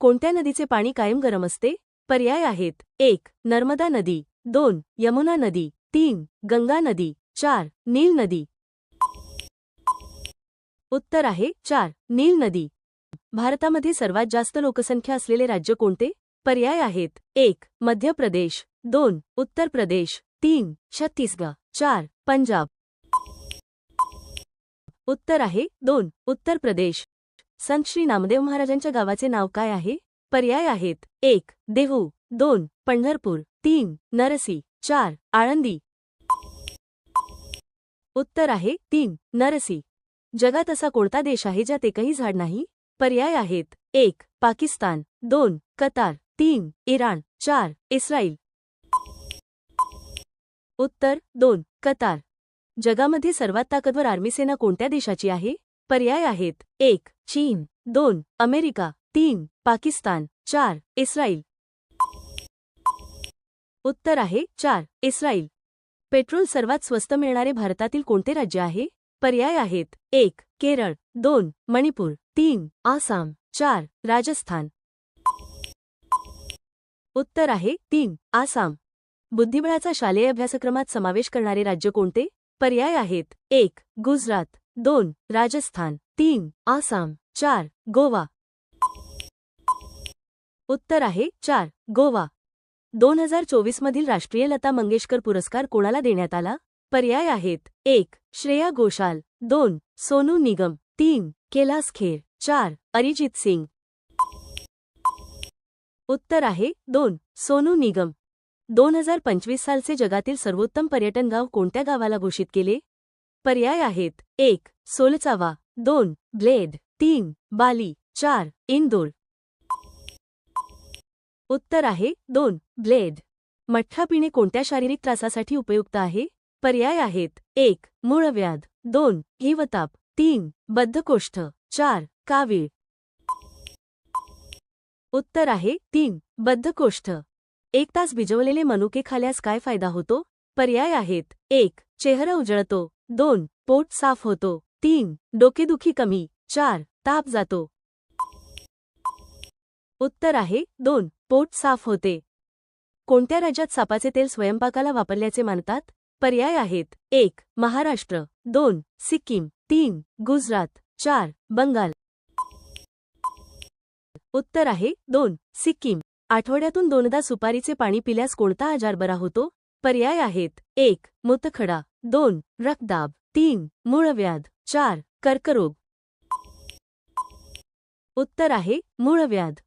कोणत्या नदीचे पाणी कायम गरम असते? पर्याय आहेत: 1. नर्मदा नदी, 2. यमुना नदी, 3. गंगा नदी, 4. नील नदी. उत्तर आहे 4. नील नदी. भारतामध्ये सर्वात जास्त लोकसंख्या असलेले राज्य कोणते? पर्याय आहेत: 1. मध्य प्रदेश, 2. उत्तर प्रदेश, 3. छत्तीसगड, 4. पंजाब. उत्तर आहे 2. उत्तर प्रदेश. संत श्री नामदेव महाराजांच्या गावाचे नाव काय आहे? पर्याय आहेत: 1. देहू, 2. पंढरपूर, 3. नरसी, 4. आळंदी. उत्तर आहे 3. नरसी. जगात असा कोणता देश आहे ज्यात एकही झाड नाही? पर्याय आहेत: 1. पाकिस्तान, 2. कतार, 3. इराण, 4. इस्रायल. उत्तर: 2. कतार. जगामध्ये सर्वात ताकदवर आर्मी सेना कोणत्या देशाची आहे? पर्याय आहेत: 1. चीन, 2. अमेरिका, 3. पाकिस्तान, 4. इस्रायल. उत्तर आहे 4. इस्रायल. पेट्रोल सर्वात स्वस्त मिळणारे भारतातील कोणते राज्य आहे? पर्याय आहेत: 1. केरळ, 2. मणिपूर, 3. आसाम, 4. राजस्थान. उत्तर आहे 3. आसाम. बुद्धिबळाचा शालेय अभ्यासक्रमात समावेश करणारे राज्य कोणते? पर्याय आहेत: 1. गुजरात, 2. राजस्थान, 3. आसाम, 4. गोवा. उत्तर आहे 4. गोवा. 2024 मधील राष्ट्रीय लता मंगेशकर पुरस्कार कोणाला देण्यात आला? पर्याय आहेत: 1. श्रेया घोषाल, 2. सोनू निगम, 3. कैलाश खेर, 4. अरिजित सिंग. उत्तर आहे 2. सोनू निगम. 2025 सालचे जगातील सर्वोत्तम पर्यटन गाव कोणत्या गावाला घोषित केले? पर्याय आहेत: 1. सोलचावा, 2. ब्लेड, 3. बाली, 4. इंदोर. उत्तर आहे 2. ब्लेड. मठ्ठा पिणे कोणत्या शारीरिक त्रासासाठी उपयुक्त आहे? पर्याय आहेत: 1. मूळव्याध, 2. हिवताप, 3. बद्धकोष्ठ, 4. कावीळ. उत्तर आहे 3. बद्धकोष्ठ. 1 तास भिजवलेले मनुके खाल्यास काय फायदा होतो? पर्याय आहेत: 1. चेहरा उजळतो, 2. पोट साफ होतो, 3. डोकेदुखी कमी, 4. ताप जातो. उत्तर आहे 2. पोट साफ होते. कोणत्या राज्यात सापाचे तेल स्वयंपाकाला वापरल्याचे मानतात? पर्याय आहेत: 1. महाराष्ट्र, 2. सिक्कीम, 3. गुजरात, 4. बंगाल. उत्तर आहे 2. सिक्कीम. आठवड्यातून 2दा सुपारीचे पाणी पिल्यास कोणता आजार बरा होतो? पर्याय आहेत: 1. मूतखडा, 2. रक्तदाब, 3. मूळव्याध, 4. कर्करोग. उत्तर आहे मूळव्याध.